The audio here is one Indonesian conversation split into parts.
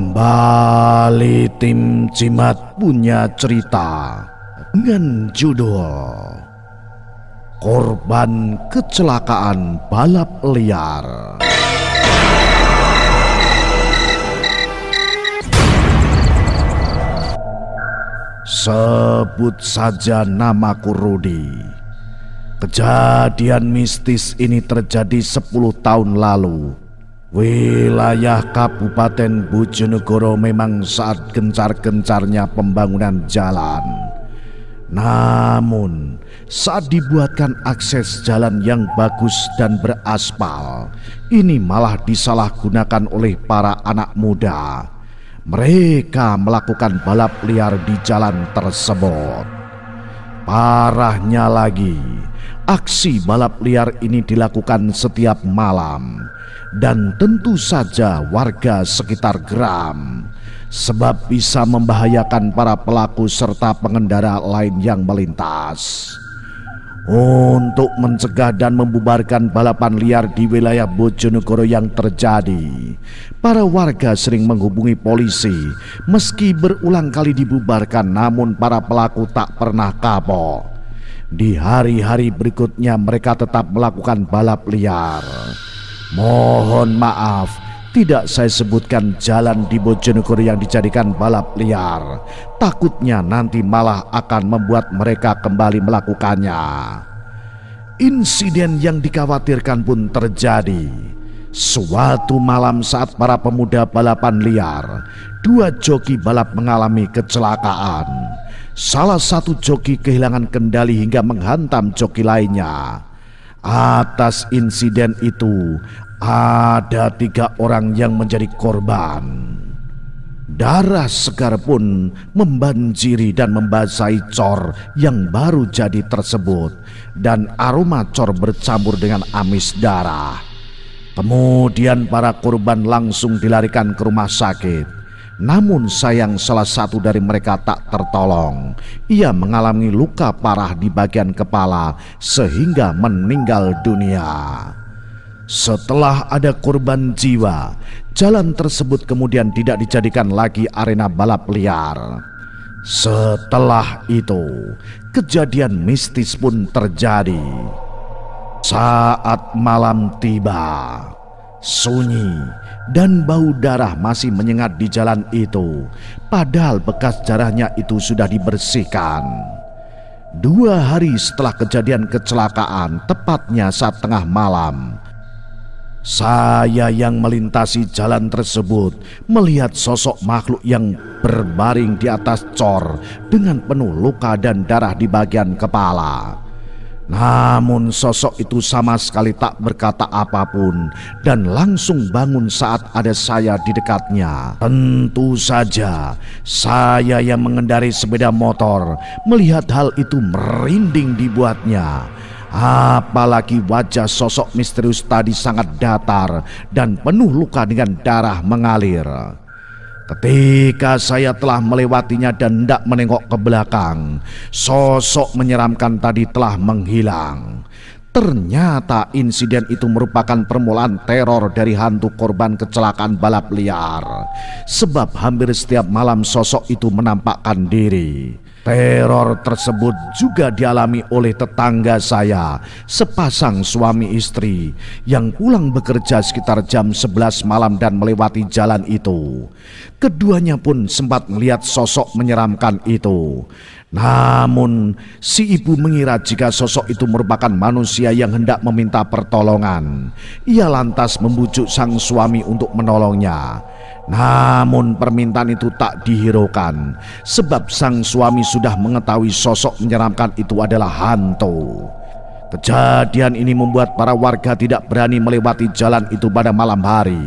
Kembali tim Cimat punya cerita dengan judul Korban Kecelakaan Balap Liar. Sebut saja namaku Rudi. Kejadian mistis ini terjadi 10 tahun lalu. Wilayah Kabupaten Bojonegoro memang saat gencar-gencarnya pembangunan jalan. Namun saat dibuatkan akses jalan yang bagus dan beraspal, ini malah disalahgunakan oleh para anak muda. Mereka melakukan balap liar di jalan tersebut. Parahnya lagi, aksi balap liar ini dilakukan setiap malam. Dan tentu saja warga sekitar geram, sebab bisa membahayakan para pelaku serta pengendara lain yang melintas. Untuk mencegah dan membubarkan balapan liar di wilayah Bojonegoro yang terjadi, para warga sering menghubungi polisi. Meski berulang kali dibubarkan, namun para pelaku tak pernah kapok. Di hari-hari berikutnya mereka tetap melakukan balap liar. Mohon maaf, tidak saya sebutkan jalan di Bojonegoro yang dijadikan balap liar. Takutnya nanti malah akan membuat mereka kembali melakukannya. Insiden yang dikhawatirkan pun terjadi. Suatu malam saat para pemuda balapan liar, 2 joki balap mengalami kecelakaan. Salah satu joki kehilangan kendali hingga menghantam joki lainnya. Atas insiden itu, ada 3 orang yang menjadi korban. Darah segar pun membanjiri dan membasahi cor yang baru jadi tersebut, dan aroma cor bercampur dengan amis darah. Kemudian para korban langsung dilarikan ke rumah sakit. Namun sayang salah satu dari mereka tak tertolong. Ia mengalami luka parah di bagian kepala sehingga meninggal dunia. Setelah ada korban jiwa, jalan tersebut kemudian tidak dijadikan lagi arena balap liar. Setelah itu, kejadian mistis pun terjadi. Saat malam tiba, sunyi dan bau darah masih menyengat di jalan itu, padahal bekas darahnya itu sudah dibersihkan. 2 hari setelah kejadian kecelakaan, tepatnya saat tengah malam, saya yang melintasi jalan tersebut melihat sosok makhluk yang berbaring di atas cor dengan penuh luka dan darah di bagian kepala. Namun sosok itu sama sekali tak berkata apapun dan langsung bangun saat ada saya di dekatnya. Tentu saja saya yang mengendarai sepeda motor melihat hal itu merinding dibuatnya. Apalagi wajah sosok misterius tadi sangat datar dan penuh luka dengan darah mengalir. Ketika saya telah melewatinya dan hendak menengok ke belakang, sosok menyeramkan tadi telah menghilang. Ternyata insiden itu merupakan permulaan teror dari hantu korban kecelakaan balap liar. Sebab hampir setiap malam sosok itu menampakkan diri. Teror tersebut juga dialami oleh tetangga saya, sepasang suami istri yang pulang bekerja sekitar jam 11 malam dan melewati jalan itu. Keduanya pun sempat melihat sosok menyeramkan itu. Namun si ibu mengira jika sosok itu merupakan manusia yang hendak meminta pertolongan. Ia lantas membujuk sang suami untuk menolongnya. Namun permintaan itu tak dihiraukan, sebab sang suami sudah mengetahui sosok menyeramkan itu adalah hantu. Kejadian ini membuat para warga tidak berani melewati jalan itu pada malam hari.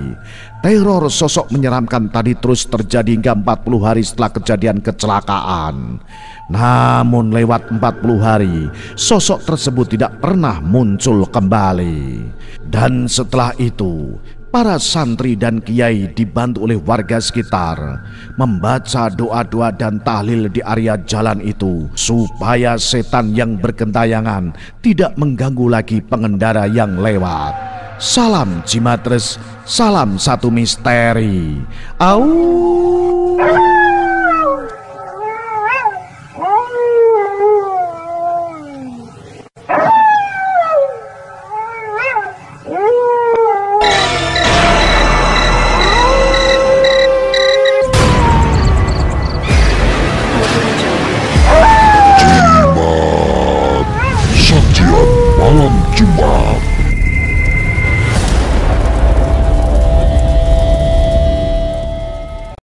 Teror sosok menyeramkan tadi terus terjadi hingga 40 hari setelah kejadian kecelakaan. Namun lewat 40 hari, sosok tersebut tidak pernah muncul kembali. Dan setelah itu, para santri dan kiai dibantu oleh warga sekitar membaca doa-doa dan tahlil di area jalan itu supaya setan yang bergentayangan tidak mengganggu lagi pengendara yang lewat. Salam Jimatres, salam satu misteri. Au.